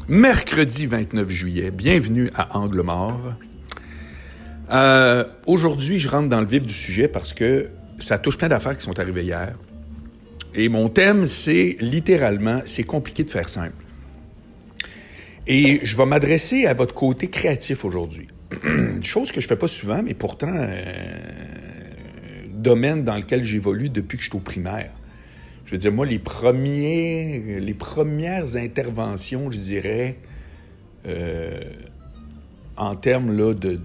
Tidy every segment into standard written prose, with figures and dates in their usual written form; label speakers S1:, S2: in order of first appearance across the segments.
S1: Mercredi 29 juillet, bienvenue à Angle Mort. Aujourd'hui, je rentre dans le vif du sujet parce que ça touche plein d'affaires qui sont arrivées hier. Et mon thème, c'est littéralement, c'est compliqué de faire simple. Et je vais m'adresser à votre côté créatif aujourd'hui. Chose que je fais pas souvent, mais pourtant, domaine dans lequel j'évolue depuis que je suis au primaire. Je veux dire, moi, les premières interventions, je dirais, en termes là, de...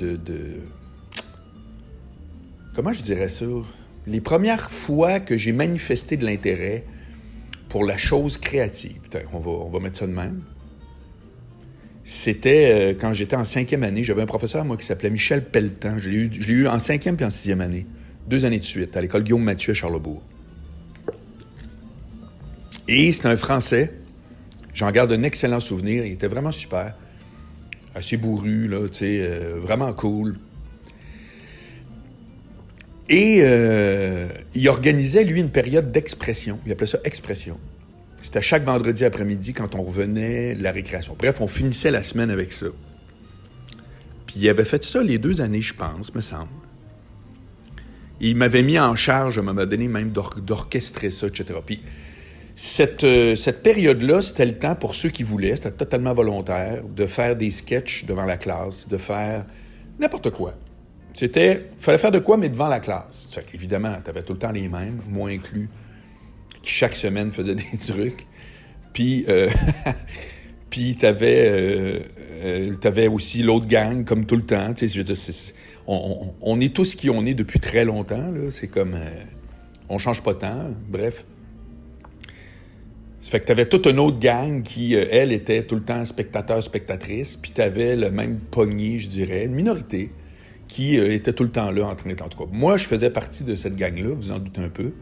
S1: Comment je dirais ça? Les premières fois que j'ai manifesté de l'intérêt pour la chose créative, on va mettre ça de même, c'était quand j'étais en 5e année. J'avais un professeur, moi, qui s'appelait Michel Pelletan. Je l'ai eu en 5e puis en 6e année. 2 années de suite, à l'école Guillaume-Mathieu à Charlesbourg. Et c'est un Français. J'en garde un excellent souvenir. Il était vraiment super. Assez bourru, là, tu sais, vraiment cool. Et il organisait, lui, une période d'expression. Il appelait ça expression. C'était chaque vendredi après-midi quand on revenait de la récréation. Bref, on finissait la semaine avec ça. Puis il avait fait ça les 2 années, je pense, me semble. Et il m'avait mis en charge, à un moment donné, même d'orchestrer ça, etc. Puis cette période-là, c'était le temps pour ceux qui voulaient, c'était totalement volontaire, de faire des sketchs devant la classe, de faire n'importe quoi. Fallait faire de quoi, mais devant la classe. Fait qu'évidemment, t'avais tout le temps les mêmes, moi inclus, qui chaque semaine faisaient des trucs. Puis, puis t'avais aussi l'autre gang, comme tout le temps. Tu sais, je veux dire, on est tous qui on est depuis très longtemps, là. C'est comme... on change pas tant, bref. Ça fait que t'avais toute une autre gang qui, elle, était tout le temps spectateur-spectatrice, puis t'avais le même pogné, je dirais, une minorité, qui était tout le temps là en train d'être en trouble. Moi, je faisais partie de cette gang-là, vous en doutez un peu.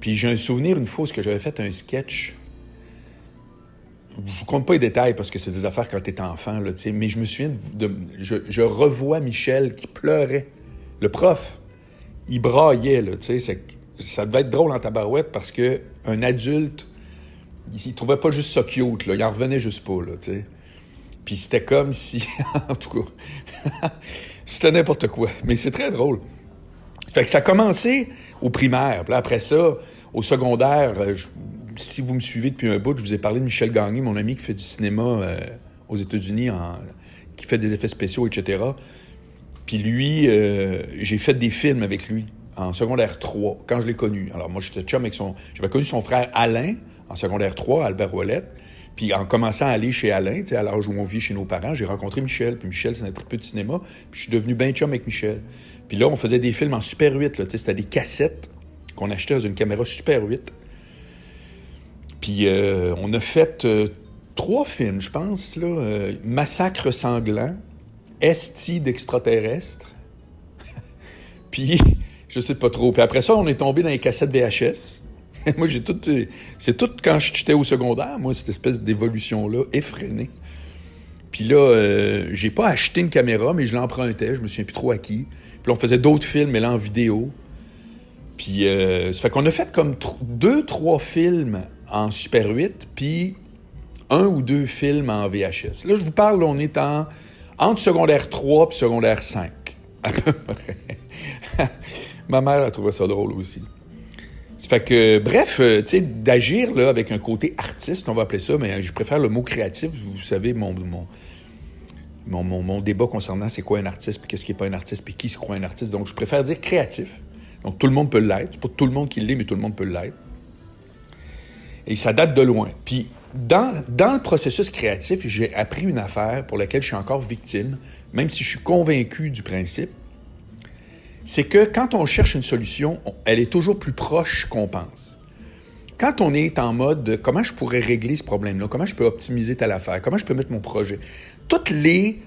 S1: Puis j'ai un souvenir une fois où j'avais fait un sketch. Je vous compte pas les détails parce que c'est des affaires quand t'es enfant, là, tu sais, mais je me souviens je revois Michel qui pleurait. Le prof, il braillait, là, tu sais. Ça devait être drôle en tabarouette parce que un adulte, il trouvait pas juste ça cute, là. Il en revenait juste pas, là, tu sais. Puis c'était comme si... en tout cas... c'était n'importe quoi. Mais c'est très drôle. Fait que ça a commencé au primaire. Puis là, après ça, au secondaire, si vous me suivez depuis un bout, je vous ai parlé de Michel Gagné, mon ami qui fait du cinéma aux États-Unis, qui fait des effets spéciaux, etc. Puis lui, j'ai fait des films avec lui en secondaire 3, quand je l'ai connu. Alors moi, j'étais chum avec j'avais connu son frère Alain en secondaire 3, Albert Ouellette. Puis en commençant à aller chez Alain, à l'âge où on vit chez nos parents, j'ai rencontré Michel. Puis Michel, c'est un triple de cinéma. Puis je suis devenu ben chum avec Michel. Puis là, on faisait des films en Super 8. Là, c'était des cassettes qu'on achetait dans une caméra Super 8. Puis on a fait 3 films, je pense. Là, Massacre sanglant, Esti d'extraterrestres. Puis, je sais pas trop. Puis après ça, on est tombé dans les cassettes VHS. Moi, c'est tout quand j'étais au secondaire, moi, cette espèce d'évolution-là, effrénée. Puis là, j'ai pas acheté une caméra, mais je l'empruntais, je me souviens plus trop à qui. Puis là, on faisait d'autres films, mais là, en vidéo. Puis, ça fait qu'on a fait comme 2-3 films en Super 8, puis 1 ou 2 films en VHS. Là, je vous parle, on est entre secondaire 3 et secondaire 5, à peu près. Ma mère a trouvé ça drôle aussi. Ça fait que, bref, tu sais, d'agir là avec un côté artiste, on va appeler ça, mais je préfère le mot créatif. Vous savez, mon débat concernant c'est quoi un artiste, puis qu'est-ce qui n'est pas un artiste, puis qui se croit un artiste. Donc, je préfère dire créatif. Donc, tout le monde peut l'être. C'est pas tout le monde qui l'est, mais tout le monde peut l'être. Et ça date de loin. Puis, dans le processus créatif, j'ai appris une affaire pour laquelle je suis encore victime, même si je suis convaincu du principe. C'est que quand on cherche une solution, elle est toujours plus proche qu'on pense. Quand on est en mode de comment je pourrais régler ce problème-là, comment je peux optimiser telle affaire, comment je peux mettre mon projet, toutes les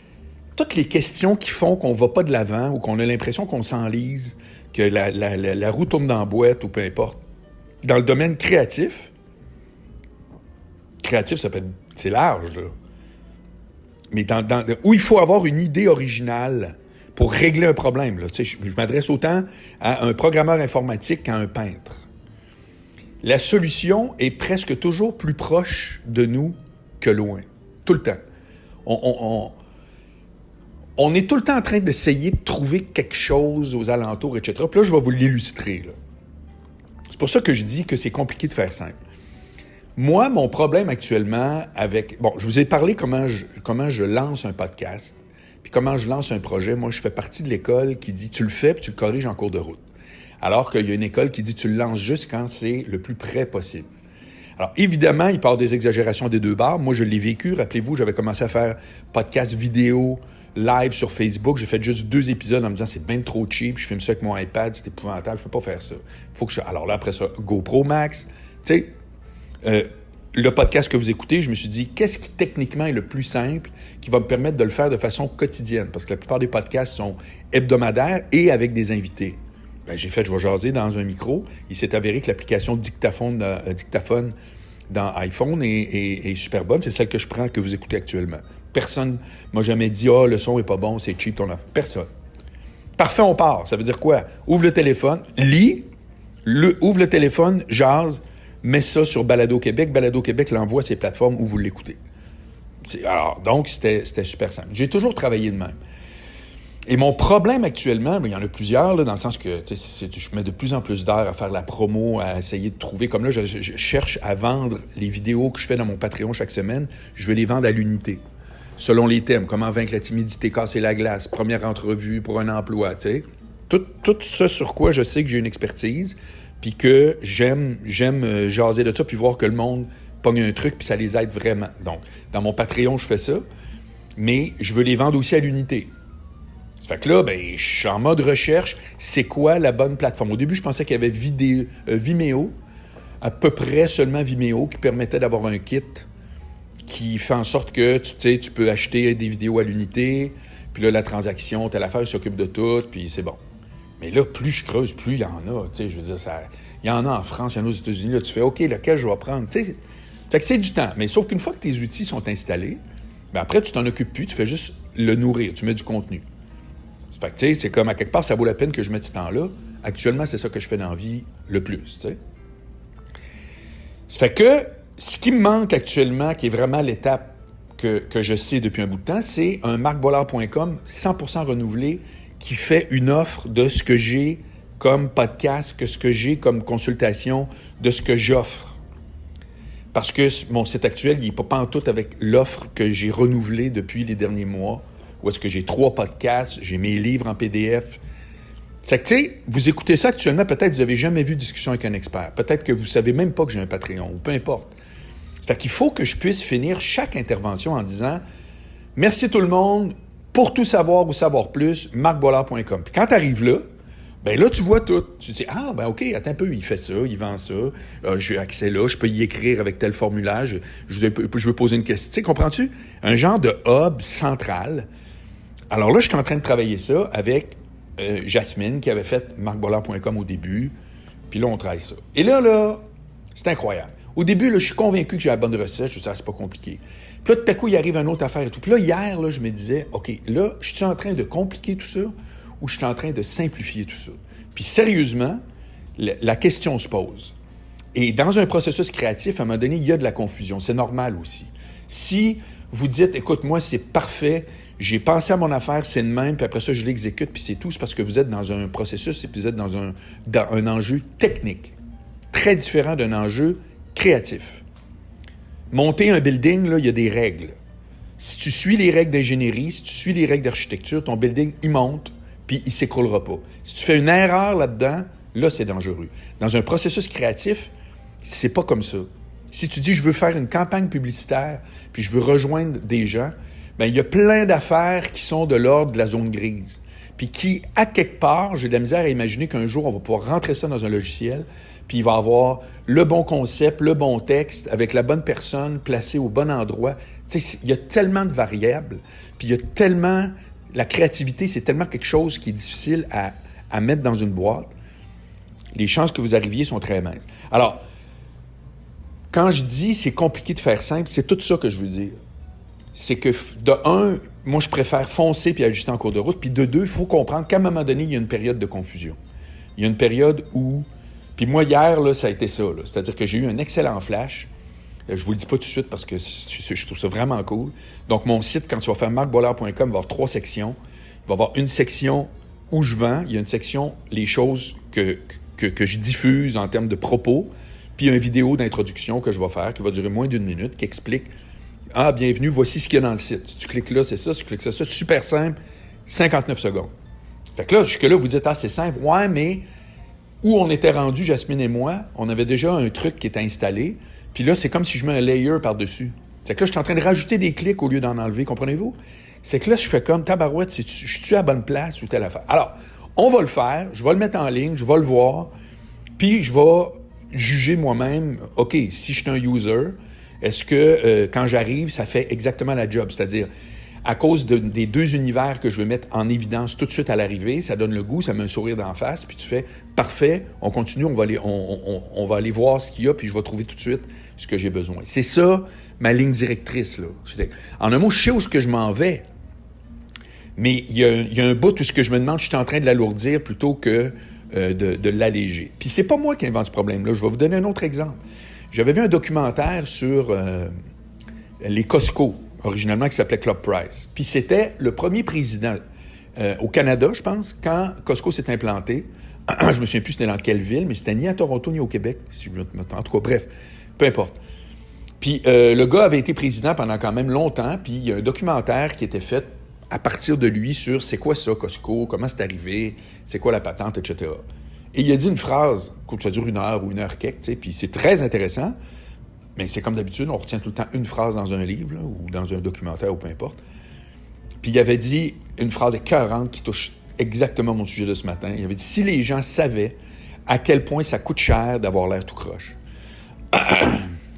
S1: questions qui font qu'on ne va pas de l'avant ou qu'on a l'impression qu'on s'enlise, que la roue tourne dans la boîte ou peu importe. Dans le domaine créatif, c'est large, là. Mais où il faut avoir une idée originale pour régler un problème. Là. Tu sais, je m'adresse autant à un programmeur informatique qu'à un peintre. La solution est presque toujours plus proche de nous que loin. Tout le temps. On est tout le temps en train d'essayer de trouver quelque chose aux alentours, etc. Puis là, je vais vous l'illustrer, là. C'est pour ça que je dis que c'est compliqué de faire simple. Moi, mon problème actuellement avec... Bon, je vous ai parlé comment je lance un podcast, puis comment je lance un projet. Moi, je fais partie de l'école qui dit « tu le fais, puis tu le corriges en cours de route ». Alors qu'il y a une école qui dit « tu le lances juste quand c'est le plus près possible ». Alors, évidemment, il part des exagérations des deux bords. Moi, je l'ai vécu. Rappelez-vous, j'avais commencé à faire podcast vidéo live sur Facebook. J'ai fait juste 2 épisodes en me disant c'est bien trop cheap. Je filme ça avec mon iPad, c'est épouvantable. Je peux pas faire ça. Faut que je... Alors là, après ça, GoPro Max. Tu sais, le podcast que vous écoutez, je me suis dit qu'est-ce qui techniquement est le plus simple qui va me permettre de le faire de façon quotidienne? Parce que la plupart des podcasts sont hebdomadaires et avec des invités. Ben, j'ai fait, je vais jaser dans un micro. Il s'est avéré que l'application dictaphone dans iPhone est super bonne. C'est celle que je prends, que vous écoutez actuellement. Personne m'a jamais dit « Ah, le son est pas bon, c'est cheap ton affaire. » Personne. Parfait, on part. Ça veut dire quoi? Ouvre le téléphone, ouvre le téléphone, jase, mets ça sur Balado Québec. Balado Québec l'envoie à ses plateformes où vous l'écoutez. Alors, donc, c'était super simple. J'ai toujours travaillé de même. Et mon problème actuellement, il y en a plusieurs, là, dans le sens que je mets de plus en plus d'heures à faire la promo, à essayer de trouver. Comme là, je cherche à vendre les vidéos que je fais dans mon Patreon chaque semaine. Je veux les vendre à l'unité, selon les thèmes. Comment vaincre la timidité, casser la glace, première entrevue pour un emploi, tu sais. Tout ça sur quoi je sais que j'ai une expertise, puis que j'aime jaser de ça, puis voir que le monde pogne un truc, puis ça les aide vraiment. Donc, dans mon Patreon, je fais ça, mais je veux les vendre aussi à l'unité. Ça fait que là, je suis en mode recherche. C'est quoi la bonne plateforme? Au début, je pensais qu'il y avait Vimeo, à peu près seulement Vimeo, qui permettait d'avoir un kit qui fait en sorte que, tu peux acheter des vidéos à l'unité, puis là, la transaction, telle affaire s'occupe de tout, puis c'est bon. Mais là, plus je creuse, plus il y en a. Je veux dire, il y en a en France, il y en a aux États-Unis. Là, tu fais, OK, lequel je vais prendre? Fait que c'est du temps. Mais sauf qu'une fois que tes outils sont installés, après, tu t'en occupes plus, tu fais juste le nourrir, tu mets du contenu. Fait que, c'est comme, à quelque part, ça vaut la peine que je mette ce temps-là. Actuellement, c'est ça que je fais dans la vie le plus, t'sais. Ça fait que, ce qui me manque actuellement, qui est vraiment l'étape que je sais depuis un bout de temps, c'est un marcbollard.com 100% renouvelé qui fait une offre de ce que j'ai comme podcast, que ce que j'ai comme consultation, de ce que j'offre. Parce que mon site actuel, il n'est pas pantoute avec l'offre que j'ai renouvelée depuis les derniers mois, où est-ce que j'ai 3 podcasts, j'ai mes livres en PDF. C'est que, tu sais, vous écoutez ça actuellement, peut-être que vous n'avez jamais vu Discussion avec un expert. Peut-être que vous ne savez même pas que j'ai un Patreon, ou peu importe. Fait qu'il faut que je puisse finir chaque intervention en disant « Merci tout le monde, pour tout savoir ou savoir plus, marcbollard.com. » Puis quand tu arrives là, là, tu vois tout. Tu te dis « Ah, OK, attends un peu, il fait ça, il vend ça, j'ai accès là, je peux y écrire avec tel formulaire, je veux poser une question. » Tu sais, comprends-tu? Un genre de hub central. Alors là, je suis en train de travailler ça avec Jasmine, qui avait fait marcbollard.com au début. Puis là, on travaille ça. Et là, c'est incroyable. Au début, là, je suis convaincu que j'ai la bonne recette. Je me dis, c'est pas compliqué. Puis là, tout à coup, il arrive une autre affaire et tout. Puis là, hier, là, je me disais, OK, là, je suis en train de compliquer tout ça ou je suis en train de simplifier tout ça? Puis sérieusement, la question se pose. Et dans un processus créatif, à un moment donné, il y a de la confusion. C'est normal aussi. Si vous dites, écoute, moi, c'est parfait, j'ai pensé à mon affaire, c'est de même, puis après ça, je l'exécute, puis c'est tout, c'est parce que vous êtes dans un processus et puis vous êtes dans un enjeu technique, très différent d'un enjeu créatif. Monter un building, là, il y a des règles. Si tu suis les règles d'ingénierie, si tu suis les règles d'architecture, ton building, il monte, puis il ne s'écroulera pas. Si tu fais une erreur là-dedans, là, c'est dangereux. Dans un processus créatif, c'est pas comme ça. Si tu dis, je veux faire une campagne publicitaire, puis je veux rejoindre des gens, il y a plein d'affaires qui sont de l'ordre de la zone grise. Puis qui, à quelque part, j'ai de la misère à imaginer qu'un jour, on va pouvoir rentrer ça dans un logiciel, puis il va avoir le bon concept, le bon texte, avec la bonne personne placée au bon endroit. Tu sais, il y a tellement de variables, puis il y a tellement... La créativité, c'est tellement quelque chose qui est difficile à mettre dans une boîte. Les chances que vous arriviez sont très minces. Alors, quand je dis c'est compliqué de faire simple, c'est tout ça que je veux dire. C'est que, de un, moi, je préfère foncer puis ajuster en cours de route. Puis de deux, il faut comprendre qu'à un moment donné, il y a une période de confusion. Il y a une période où... Puis moi, hier, là, ça a été ça. Là. C'est-à-dire que j'ai eu un excellent flash. Je vous le dis pas tout de suite parce que je trouve ça vraiment cool. Donc, mon site, quand tu vas faire marcboilard.com, il va y avoir 3 sections. Il va y avoir une section où je vends. Il y a une section, les choses que je diffuse en termes de propos. Puis, il y a une vidéo d'introduction que je vais faire qui va durer moins d'1 minute, qui explique « Ah, bienvenue, voici ce qu'il y a dans le site. Si tu cliques là, c'est ça. Si tu cliques ça, c'est super simple. 59 secondes. » Fait que là, jusque-là, vous dites « Ah, c'est simple. » Ouais, mais où on était rendu, Jasmine et moi, on avait déjà un truc qui était installé. Puis là, c'est comme si je mets un layer par-dessus. C'est que là, je suis en train de rajouter des clics au lieu d'en enlever, comprenez-vous? C'est que là, je fais comme tabarouette, je suis à la bonne place ou telle affaire. Alors, on va le faire, je vais le mettre en ligne, je vais le voir, puis je vais juger moi-même, OK, si je suis un user, est-ce que quand j'arrive, ça fait exactement la job? C'est-à-dire, à cause des 2 univers que je veux mettre en évidence tout de suite à l'arrivée, ça donne le goût, ça met un sourire d'en face, puis tu fais « Parfait, on continue, on va aller voir ce qu'il y a, puis je vais trouver tout de suite ce que j'ai besoin. » C'est ça, ma ligne directrice, là. En un mot, je sais où est-ce que je m'en vais, mais il y a un bout où ce que je me demande, je suis en train de l'alourdir plutôt que de l'alléger. Puis c'est pas moi qui invente ce problème-là. Je vais vous donner un autre exemple. J'avais vu un documentaire sur les Costco, originalement qui s'appelait Club Price. Puis c'était le premier président au Canada, je pense, quand Costco s'est implanté. Je me souviens plus c'était dans quelle ville, mais c'était ni à Toronto ni au Québec, si je me trompe. En tout cas, bref, peu importe. Puis le gars avait été président pendant quand même longtemps, puis il y a un documentaire qui était fait à partir de lui sur c'est quoi ça, Costco, comment c'est arrivé, c'est quoi la patente, etc. Et il a dit une phrase, que ça dure 1 heure ou 1 heure quelque, tu sais, puis c'est très intéressant, mais c'est comme d'habitude, on retient tout le temps une phrase dans un livre, là, ou dans un documentaire, ou peu importe. Puis il avait dit une phrase écœurante qui touche exactement mon sujet de ce matin. Il avait dit « Si les gens savaient à quel point ça coûte cher d'avoir l'air tout croche. »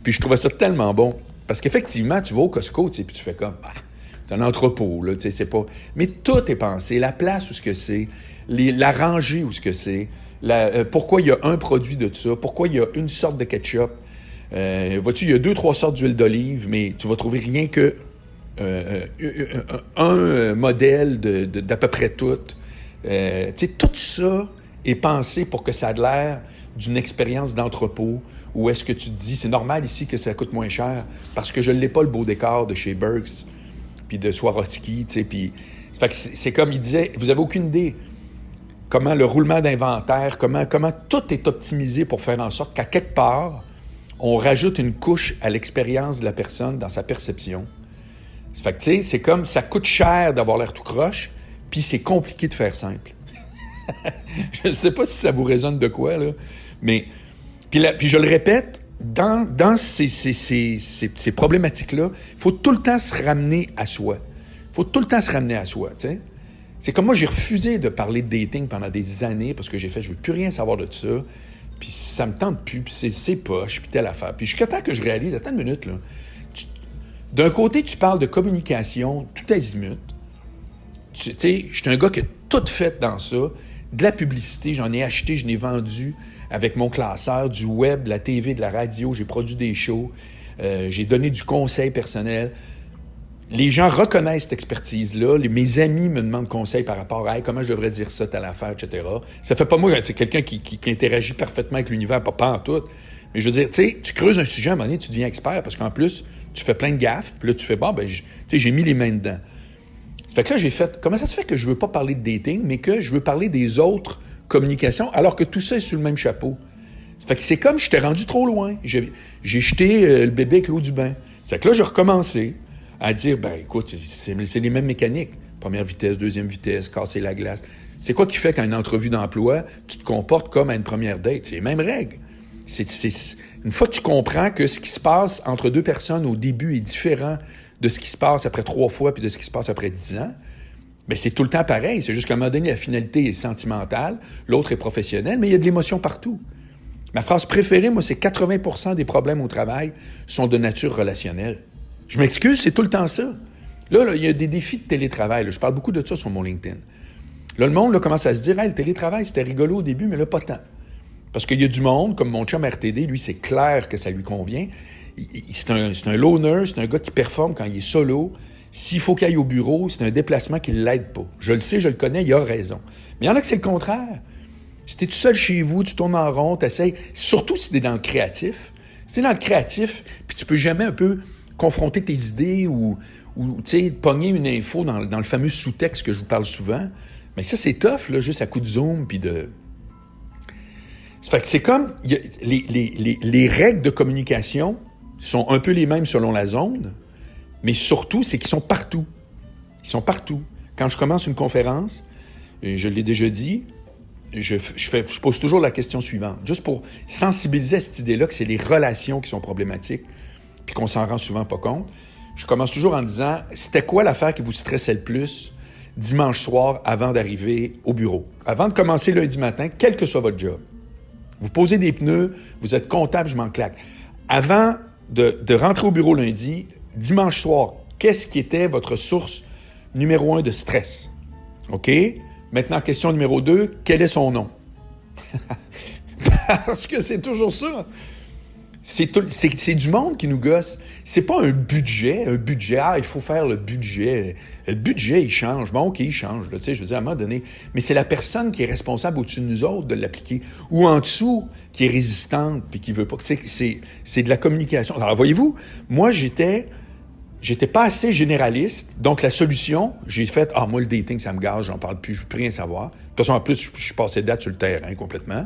S1: Puis je trouvais ça tellement bon, parce qu'effectivement, tu vas au Costco, tu sais, puis tu fais comme... c'est un entrepôt, là, tu sais, c'est pas... Mais tout est pensé, la place où ce que c'est, la rangée où ce que c'est, pourquoi il y a un produit de ça, pourquoi il y a une sorte de ketchup. Vois-tu, il y a 2-3 sortes d'huile d'olive, mais tu vas trouver rien que un modèle d'à peu près tout. Tu sais, tout ça est pensé pour que ça ait l'air d'une expérience d'entrepôt, où est-ce que tu te dis, c'est normal ici que ça coûte moins cher, parce que je n'ai pas le beau décor de chez Burks, puis de Swarovski, tu sais, puis... C'est comme il disait, vous avez aucune idée comment le roulement d'inventaire, comment tout est optimisé pour faire en sorte qu'à quelque part, on rajoute une couche à l'expérience de la personne dans sa perception. Fait que, tu sais, c'est comme, ça coûte cher d'avoir l'air tout croche, puis c'est compliqué de faire simple. Je ne sais pas si ça vous résonne de quoi, là, mais... Puis je le répète, dans ces problématiques-là, il faut tout le temps se ramener à soi. Il faut tout le temps se ramener à soi, tu sais. C'est comme moi, j'ai refusé de parler de dating pendant des années parce que j'ai fait, je veux plus rien savoir de ça, puis ça me tente plus, puis c'est poche, puis telle affaire. Puis jusqu'à temps que je réalise, attends une minute, là, d'un côté, tu parles de communication tout azimut. Tu sais, je suis un gars qui a tout fait dans ça, de la publicité, j'en ai acheté, je n'ai vendu avec mon classeur, du web, de la TV, de la radio, j'ai produit des shows, j'ai donné du conseil personnel. Les gens reconnaissent cette expertise-là. Mes amis me demandent conseil par rapport à hey, comment je devrais dire ça, telle affaire, etc. Ça fait pas moi, c'est quelqu'un qui interagit parfaitement avec l'univers, pas en tout. Mais je veux dire, tu sais, tu creuses un sujet, à un moment donné, tu deviens expert parce qu'en plus, tu fais plein de gaffes, puis là, tu fais, bon, ben, tu sais, j'ai mis les mains dedans. Ça fait que là, j'ai fait, comment ça se fait que je veux pas parler de dating, mais que je veux parler des autres communications, alors que tout ça est sur le même chapeau? Ça fait que c'est comme je t'ai rendu trop loin. J'ai jeté le bébé avec l'eau du bain. Ça fait que là, j'ai recommencé à dire, ben écoute, c'est les mêmes mécaniques. Première vitesse, deuxième vitesse, casser la glace. C'est quoi qui fait qu'à une entrevue d'emploi, tu te comportes comme à une première date? C'est les mêmes règles. Une fois que tu comprends que ce qui se passe entre 2 personnes au début est différent de ce qui se passe après 3 fois puis de ce qui se passe après 10 ans, bien, c'est tout le temps pareil. C'est juste qu'à un moment donné, la finalité est sentimentale, l'autre est professionnelle, mais il y a de l'émotion partout. Ma phrase préférée, moi, c'est 80% des problèmes au travail sont de nature relationnelle. Je m'excuse, c'est tout le temps ça. Là, il y a des défis de télétravail. Là. Je parle beaucoup de ça sur mon LinkedIn. Là, le monde là, commence à se dire hey, le télétravail, c'était rigolo au début, mais là, pas tant. Parce qu'il y a du monde, comme mon chum RTD, lui, c'est clair que ça lui convient. C'est un loner, c'est un gars qui performe quand il est solo. S'il faut qu'il aille au bureau, c'est un déplacement qui ne l'aide pas. Je le sais, je le connais, il a raison. Mais il y en a que c'est le contraire. Si tu es tout seul chez vous, tu tournes en rond, tu essaies, surtout si tu es dans le créatif, Si tu es dans le créatif, puis tu peux jamais un peu confronter tes idées ou tu sais, pogner une info dans le fameux sous-texte que je vous parle souvent, mais ça, c'est tough, là, juste à coup de zoom, puis de... Ça fait que c'est comme... les règles de communication sont un peu les mêmes selon la zone, mais surtout, c'est qu'ils sont partout. Ils sont partout. Quand je commence une conférence, je l'ai déjà dit, je pose toujours la question suivante, juste pour sensibiliser à cette idée-là que c'est les relations qui sont problématiques, puis qu'on s'en rend souvent pas compte. Je commence toujours en disant, c'était quoi l'affaire qui vous stressait le plus dimanche soir avant d'arriver au bureau? Avant de commencer lundi matin, quel que soit votre job. Vous posez des pneus, vous êtes comptable, je m'en claque. Avant de rentrer au bureau lundi, dimanche soir, qu'est-ce qui était votre source numéro 1 de stress? OK? Maintenant, question numéro 2, quel est son nom? Parce que c'est toujours ça. C'est du monde qui nous gosse. C'est pas un budget, il faut faire le budget. Le budget, il change. Bon, OK, il change. Là, je veux dire, à un moment donné, mais c'est la personne qui est responsable au-dessus de nous autres de l'appliquer. Ou en dessous, qui est résistante puis qui veut pas. C'est de la communication. Alors, voyez-vous, moi, j'étais pas assez généraliste. Donc, la solution, j'ai fait, moi, le dating, ça me gâche, j'en parle plus, je veux plus rien savoir. De toute façon, en plus, je suis passé date sur le terrain complètement.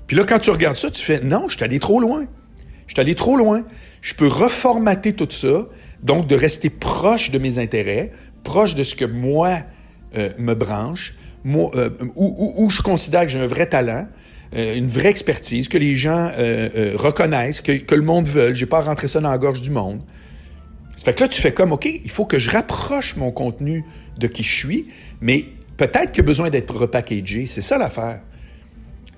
S1: Puis là, quand tu regardes ça, tu fais, non, je suis allé trop loin. Je peux reformater tout ça, donc de rester proche de mes intérêts, proche de ce que moi me branche, où je considère que j'ai un vrai talent, une vraie expertise, que les gens reconnaissent, que le monde veut. J'ai pas à rentrer ça dans la gorge du monde. Ça fait que là, tu fais comme, OK, il faut que je rapproche mon contenu de qui je suis, mais peut-être qu'il y a besoin d'être repackagé. C'est ça l'affaire.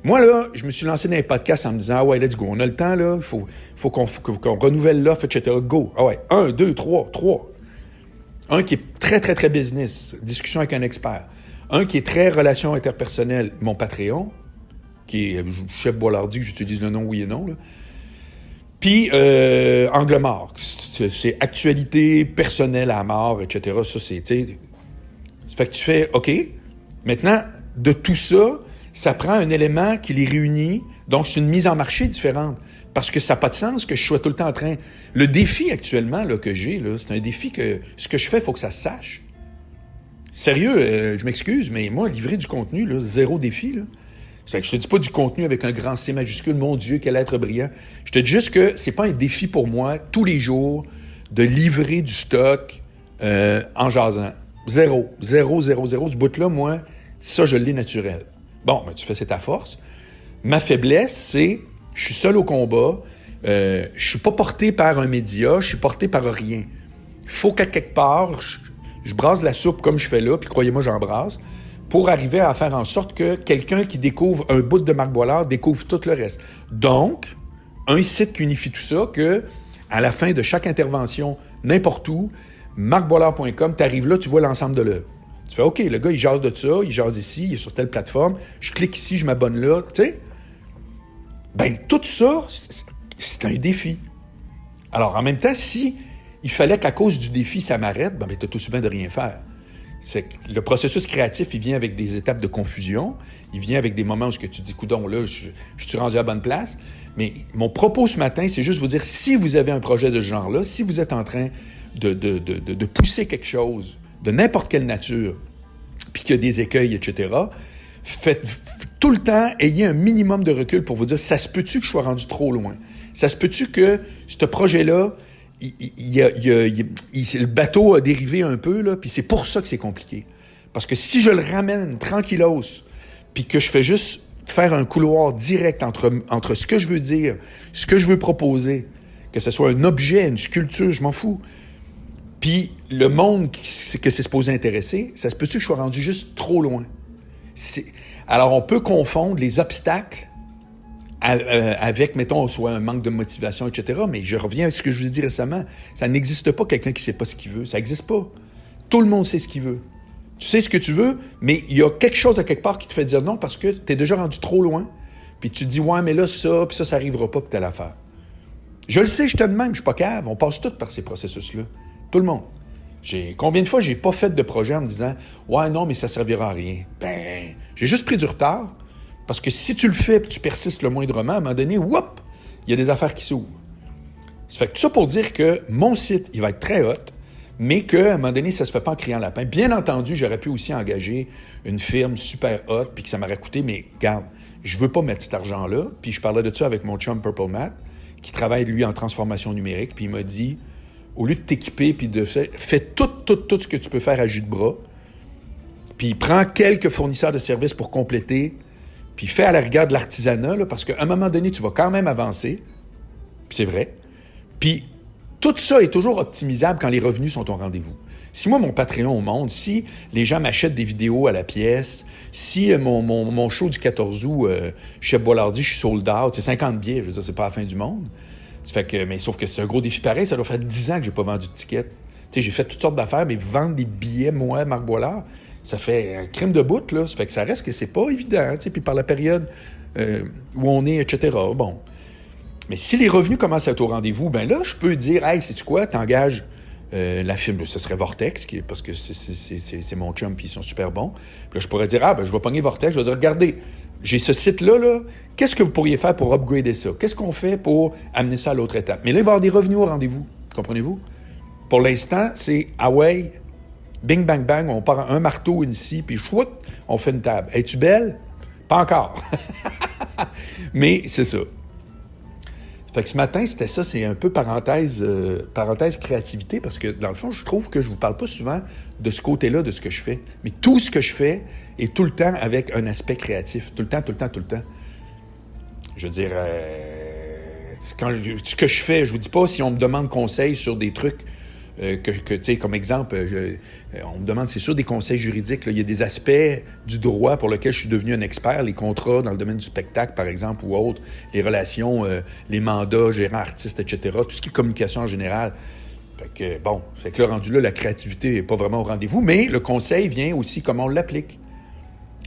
S1: Moi, là, je me suis lancé dans les podcasts en me disant, ouais, let's go, on a le temps, là, il faut qu'on renouvelle l'offre, etc. Go. 1, 2, 3. Un qui est très, très, très business, discussion avec un expert. Un qui est très relation interpersonnelle, mon Patreon, qui est chef Boilardi, que j'utilise le nom oui et non, là. Puis, angle mort, c'est actualité personnelle à mort, etc. Ça, c'est, tu sais... Ça fait que tu fais, OK, maintenant, de tout ça, ça prend un élément qui les réunit. Donc, c'est une mise en marché différente. Parce que ça n'a pas de sens que je sois tout le temps en train... Le défi actuellement là, que j'ai, là, c'est un défi que ce que je fais, il faut que ça se sache. Sérieux, je m'excuse, mais moi, livrer du contenu, là, zéro défi, là. Je te dis pas du contenu avec un grand C majuscule, mon Dieu, quel être brillant. Je te dis juste que c'est pas un défi pour moi, tous les jours, de livrer du stock en jasant. Zéro. Ce bout-là, moi, ça, je l'ai naturel. Bon, ben, tu fais, c'est ta force. Ma faiblesse, c'est, je suis seul au combat, je suis pas porté par un média, je suis porté par rien. Il faut qu'à quelque part, je brasse la soupe comme je fais là, puis croyez-moi, j'en brasse, pour arriver à faire en sorte que quelqu'un qui découvre un bout de Marc Boilard découvre tout le reste. Donc, un site qui unifie tout ça, que à la fin de chaque intervention, n'importe où, marcboilard.com, tu arrives là, tu vois l'ensemble de l'œuvre. Tu fais, OK, le gars, il jase de ça, il jase ici, il est sur telle plateforme, je clique ici, je m'abonne là, tu sais. Ben, tout ça, c'est un défi. Alors, en même temps, si il fallait qu'à cause du défi, ça m'arrête, ben, t'as tout souvent de rien faire. C'est que le processus créatif, il vient avec des étapes de confusion, il vient avec des moments où tu dis, coudonc, là, je suis rendu à la bonne place. Mais mon propos ce matin, c'est juste vous dire, si vous avez un projet de ce genre-là, si vous êtes en train de pousser quelque chose de n'importe quelle nature, puis qu'il y a des écueils, etc., faites tout le temps, ayez un minimum de recul pour vous dire, ça se peut-tu que je sois rendu trop loin? Ça se peut-tu que ce projet-là, le bateau a dérivé un peu, là, puis c'est pour ça que c'est compliqué. Parce que si je le ramène tranquillos, puis que je fais juste faire un couloir direct entre ce que je veux dire, ce que je veux proposer, que ce soit un objet, une sculpture, je m'en fous, puis le monde que c'est supposé intéresser, ça se peut-tu que je sois rendu juste trop loin? Alors, on peut confondre les obstacles avec, mettons, soit un manque de motivation, etc. Mais je reviens à ce que je vous ai dit récemment. Ça n'existe pas quelqu'un qui ne sait pas ce qu'il veut. Ça n'existe pas. Tout le monde sait ce qu'il veut. Tu sais ce que tu veux, mais il y a quelque chose à quelque part qui te fait dire non parce que tu es déjà rendu trop loin. Puis tu te dis, ouais, mais là, ça, puis ça n'arrivera pas, puis telle affaire. Je le sais, je te demande, je suis pas cave. On passe tous par ces processus-là. Tout le monde. Combien de fois j'ai pas fait de projet en me disant « Ouais, non, mais ça servira à rien. » Ben, j'ai juste pris du retard parce que si tu le fais et tu persistes le moindrement, à un moment donné, whoop, il y a des affaires qui s'ouvrent. Ça fait que tout ça pour dire que mon site, il va être très hot, mais qu'à un moment donné, ça se fait pas en criant lapin. Bien entendu, j'aurais pu aussi engager une firme super hot, puis que ça m'aurait coûté, mais regarde, je veux pas mettre cet argent-là. Puis je parlais de ça avec mon chum Purple Matt, qui travaille, lui, en transformation numérique, puis il m'a dit, au lieu de t'équiper, puis de faire, fais tout ce que tu peux faire à jus de bras, puis prends quelques fournisseurs de services pour compléter, puis fais à la rigueur de l'artisanat, là, parce qu'à un moment donné, tu vas quand même avancer, puis c'est vrai. Puis tout ça est toujours optimisable quand les revenus sont au rendez-vous. Si moi, mon Patreon monte, si les gens m'achètent des vidéos à la pièce, si mon show du 14 août, Chef Boilardi, je suis sold out, c'est 50 billets, je veux dire, c'est pas la fin du monde. Ça fait que, mais sauf que c'est un gros défi pareil, ça doit faire 10 ans que j'ai pas vendu de tickets. Tu sais, j'ai fait toutes sortes d'affaires, mais vendre des billets, moi, Marc Boilard, ça fait un crime de bout, là. Ça fait que ça reste que c'est pas évident, tu sais, puis par la période où on est, etc. Bon. Mais si les revenus commencent à être au rendez-vous, ben là, je peux dire, hey, sais-tu quoi, t'engages la firme, ce serait Vortex, parce que c'est mon chum, puis ils sont super bons. Puis là, je pourrais dire, je vais pogner Vortex, je vais dire, regardez, j'ai ce site-là, là, qu'est-ce que vous pourriez faire pour upgrader ça? Qu'est-ce qu'on fait pour amener ça à l'autre étape? Mais là, il va y avoir des revenus au rendez-vous, comprenez-vous? Pour l'instant, c'est, bing, bang, bang, on part un marteau, une scie, puis chouette, on fait une table. Es-tu belle? Pas encore. Mais c'est ça. Fait que ce matin, c'était ça, c'est un peu parenthèse créativité, parce que dans le fond, je trouve que je vous parle pas souvent de ce côté-là de ce que je fais. Mais tout ce que je fais est tout le temps avec un aspect créatif. Tout le temps. Je veux dire, ce que je fais, je vous dis pas si on me demande conseil sur des trucs tu sais, comme exemple, on me demande, c'est sûr, des conseils juridiques. Là. Il y a des aspects du droit pour lesquels je suis devenu un expert, les contrats dans le domaine du spectacle, par exemple, ou autre, les relations, les mandats, gérants, artistes, etc., tout ce qui est communication en général. Fait que là, rendu là, la créativité n'est pas vraiment au rendez-vous, mais le conseil vient aussi comment on l'applique.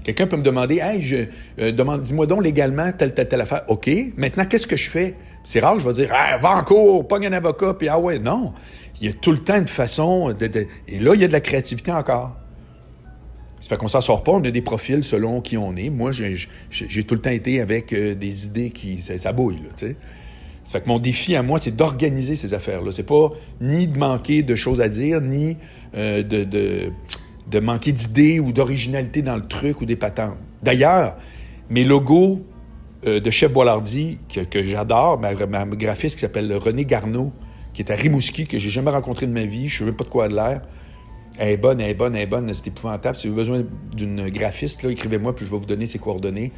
S1: Quelqu'un peut me demander, hey, dis-moi donc légalement telle affaire. OK, maintenant, qu'est-ce que je fais? C'est rare que je vais dire, va en cours, pogne un avocat, puis non. Il y a tout le temps une façon et là, il y a de la créativité encore. Ça fait qu'on s'en sort pas, on a des profils selon qui on est. Moi, j'ai tout le temps été avec des idées qui... Ça bouille, là, tu sais. Ça fait que mon défi à moi, c'est d'organiser ces affaires-là. C'est pas ni de manquer de choses à dire, ni de manquer d'idées ou d'originalité dans le truc ou des patentes. D'ailleurs, mes logos de Chef Boilardi, que j'adore, ma graphiste qui s'appelle René Garneau, qui est à Rimouski, que j'ai jamais rencontré de ma vie, je sais même pas de quoi elle a l'air. Elle est bonne, c'est épouvantable. Si vous avez besoin d'une graphiste, là, écrivez-moi, puis je vais vous donner ses coordonnées.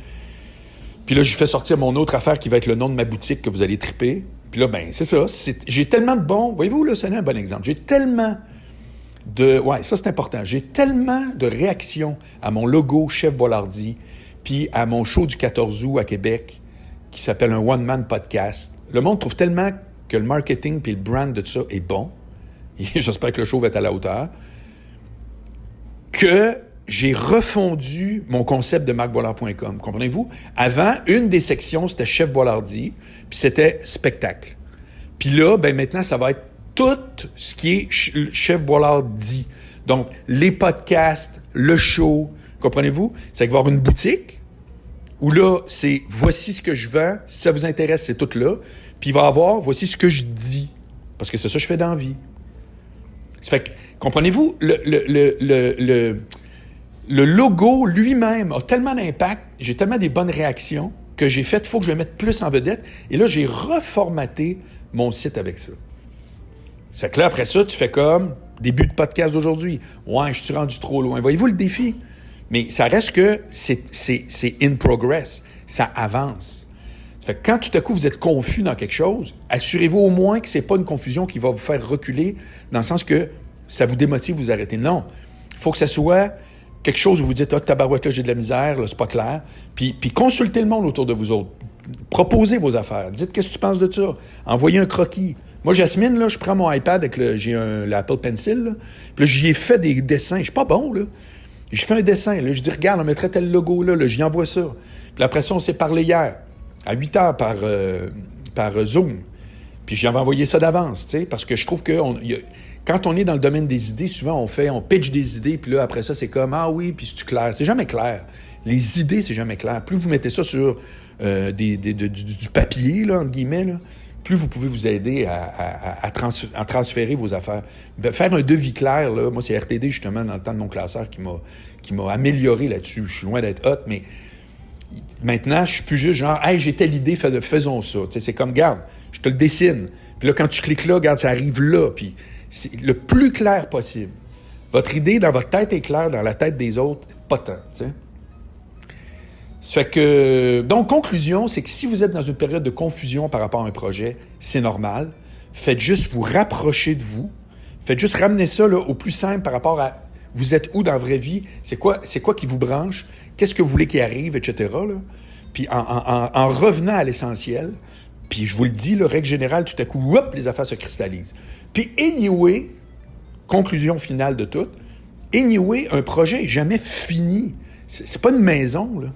S1: Puis là, je fais sortir mon autre affaire qui va être le nom de ma boutique que vous allez triper. Puis là, c'est ça. J'ai tellement de bons... Voyez-vous, là, c'est un bon exemple. J'ai tellement de... Ouais, ça, c'est important. J'ai tellement de réactions à mon logo Chef Boilardi, puis à mon show du 14 août à Québec, qui s'appelle un one-man podcast. Le monde trouve tellement que le marketing puis le brand de tout ça est bon. J'espère que le show va être à la hauteur. Que j'ai refondu mon concept de marcboilard.com. Comprenez-vous? Avant, une des sections, c'était Chef Boilardi, puis c'était spectacle. Puis là, maintenant, ça va être tout ce qui est Chef Boilardi. Donc, les podcasts, le show, comprenez-vous? C'est qu'il va y avoir une boutique où là, c'est voici ce que je vends. Si ça vous intéresse, c'est tout là. Puis il va y avoir voici ce que je dis. Parce que c'est ça que je fais dans la vie. Ça fait que, comprenez-vous, le logo lui-même a tellement d'impact, j'ai tellement des bonnes réactions que j'ai fait, il faut que je le mette plus en vedette. Et là, j'ai reformaté mon site avec ça. Ça fait que là, après ça, tu fais comme début de podcast d'aujourd'hui. Ouais, je suis rendu trop loin. Voyez-vous le défi? Mais ça reste que c'est in progress. Ça avance. Ça fait que quand tout à coup vous êtes confus dans quelque chose, assurez-vous au moins que c'est pas une confusion qui va vous faire reculer dans le sens que ça vous démotive, vous arrêtez. Non. Il faut que ça soit quelque chose où vous dites « Ah, tabarouette, là, j'ai de la misère, là, c'est pas clair. » Puis consultez le monde autour de vous autres. Proposez vos affaires. Dites « Qu'est-ce que tu penses de ça? » Envoyez un croquis. Moi, Jasmine, là, je prends mon iPad avec j'ai l'Apple Pencil, là, puis là, j'y ai fait des dessins. Je suis pas bon, là. Je fais un dessin, là, je dis « Regarde, on mettrait tel logo là, j'y envoie ça. » Puis après ça, on s'est parlé hier, à 8 heures par Zoom. Puis j'y avais envoyé ça d'avance, tu sais, parce que je trouve que quand on est dans le domaine des idées, souvent on pitch des idées, puis là, après ça, c'est comme « Ah oui, puis c'est-tu clair? » C'est jamais clair. Les idées, c'est jamais clair. Plus vous mettez ça sur du papier, là, entre guillemets, là, plus vous pouvez vous aider à transférer vos affaires. Faire un devis clair, là, moi, c'est RTD, justement, dans le temps de mon classeur, qui m'a amélioré là-dessus. Je suis loin d'être hot, mais maintenant, je suis plus juste genre, « Hey, j'ai telle idée, faisons ça. » Tu sais, c'est comme, garde, je te le dessine. Puis là, quand tu cliques là, regarde, ça arrive là. Puis c'est le plus clair possible. Votre idée dans votre tête est claire, dans la tête des autres, pas tant, tu sais. Ça fait que, donc, conclusion, c'est que si vous êtes dans une période de confusion par rapport à un projet, c'est normal. Faites juste vous rapprocher de vous. Faites juste ramener ça là, au plus simple par rapport à vous êtes où dans la vraie vie, c'est quoi qui vous branche, qu'est-ce que vous voulez qu'il arrive, etc. Là. Puis en revenant à l'essentiel, puis je vous le dis, la règle générale, tout à coup, hop, les affaires se cristallisent. Puis anyway, conclusion finale de tout, anyway, un projet n'est jamais fini. C'est pas une maison, là.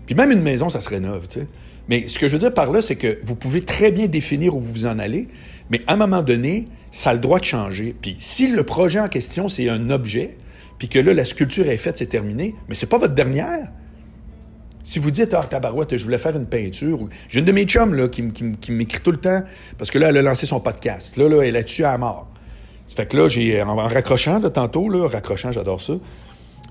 S1: Puis même une maison, ça se rénove, tu sais. Mais ce que je veux dire par là, c'est que vous pouvez très bien définir où vous vous en allez, mais à un moment donné, ça a le droit de changer. Puis si le projet en question, c'est un objet, puis que là, la sculpture est faite, c'est terminé, mais c'est pas votre dernière. Si vous dites, tabarouette, je voulais faire une peinture, j'ai une de mes chums là, qui m'écrit tout le temps, parce que là, elle a lancé son podcast. Là, elle est là-dessus à mort. Ça fait que là, en raccrochant, là, tantôt, raccrochant, j'adore ça,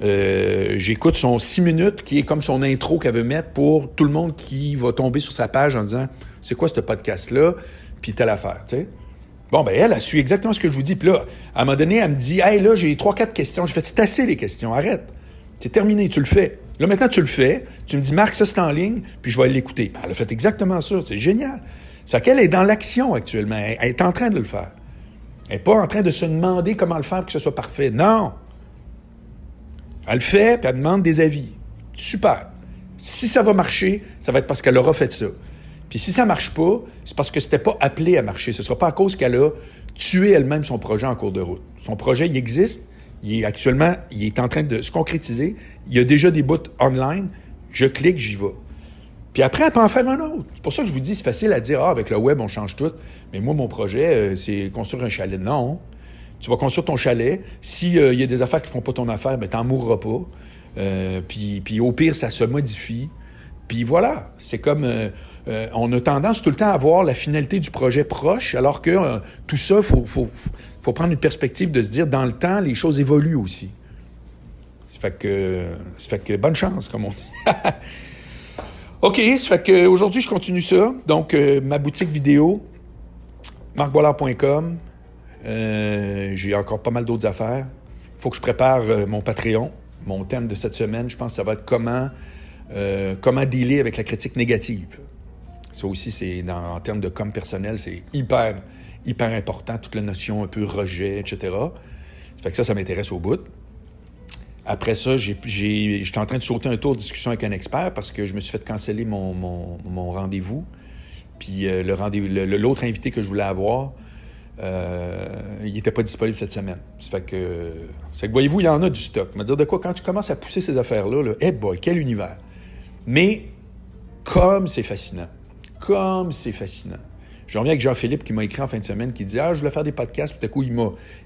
S1: j'écoute son 6 minutes, qui est comme son intro qu'elle veut mettre pour tout le monde qui va tomber sur sa page en disant, c'est quoi ce podcast-là, puis telle affaire, tu sais. Bon, ben elle suit exactement ce que je vous dis. Puis là, à un moment donné, elle me dit, hey, là, j'ai 3-4 questions. J'ai fait, c'est assez les questions, arrête. C'est terminé, tu le fais. Là, maintenant, tu le fais. Tu me dis, Marc, ça, c'est en ligne, puis je vais aller l'écouter. Ben, elle a fait exactement ça. C'est génial. C'est qu'elle est dans l'action actuellement. Elle est en train de le faire. Elle n'est pas en train de se demander comment le faire pour que ce soit parfait. Non. Elle le fait, puis elle demande des avis. Super. Si ça va marcher, ça va être parce qu'elle aura fait ça. Puis si ça ne marche pas, c'est parce que c'était pas appelé à marcher. Ce ne sera pas à cause qu'elle a tué elle-même son projet en cours de route. Son projet, il existe. Il est en train de se concrétiser. Il y a déjà des bouts online. Je clique, j'y vais. Puis après, elle peut en faire un autre. C'est pour ça que je vous dis, c'est facile à dire, avec le web, on change tout. Mais moi, mon projet, c'est construire un chalet. Non. Tu vas construire ton chalet. S'il y a des affaires qui ne font pas ton affaire, ben, tu n'en mourras pas. Puis au pire, ça se modifie. Puis voilà. C'est comme... on a tendance tout le temps à voir la finalité du projet proche, alors que tout ça, faut prendre une perspective de se dire, dans le temps, les choses évoluent aussi. Ça fait que bonne chance, comme on dit. OK, ça fait qu'aujourd'hui, je continue ça. Donc, ma boutique vidéo, marcboilard.com. J'ai encore pas mal d'autres affaires. Il faut que je prépare mon Patreon. Mon thème de cette semaine, je pense que ça va être comment dealer avec la critique négative. Ça aussi, c'est en termes de com personnel, c'est hyper important, toute la notion un peu rejet, etc. Ça fait que ça m'intéresse au bout. Après ça, j'étais en train de sauter un tour de discussion avec un expert parce que je me suis fait canceller mon rendez-vous. Puis l'autre invité que je voulais avoir, il n'était pas disponible cette semaine. Ça fait que voyez-vous, il y en a du stock. Me dire de quoi, quand tu commences à pousser ces affaires-là, hey boy, quel univers! Mais comme c'est fascinant. Je reviens avec Jean-Philippe qui m'a écrit en fin de semaine, qui dit « Ah, je voulais faire des podcasts. » Puis tout à coup,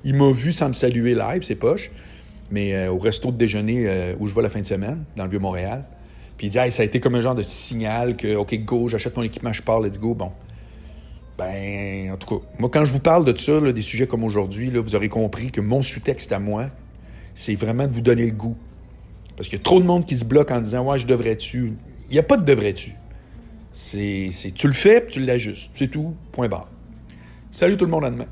S1: il m'a vu sans me saluer live, c'est poche. Mais au resto de déjeuner où je vais la fin de semaine, dans le Vieux-Montréal. Puis il dit « Hey, ça a été comme un genre de signal que, OK, go, j'achète mon équipement, je pars, let's go. » Bon. Ben, en tout cas, moi, quand je vous parle de ça, là, des sujets comme aujourd'hui, là, vous aurez compris que mon sous-texte à moi, c'est vraiment de vous donner le goût. Parce qu'il y a trop de monde qui se bloque en disant « Ouais, je devrais-tu. » Il n'y a pas de « devrais-tu ». Tu le fais, puis tu l'ajustes. C'est tout, point barre. Salut tout le monde, à demain.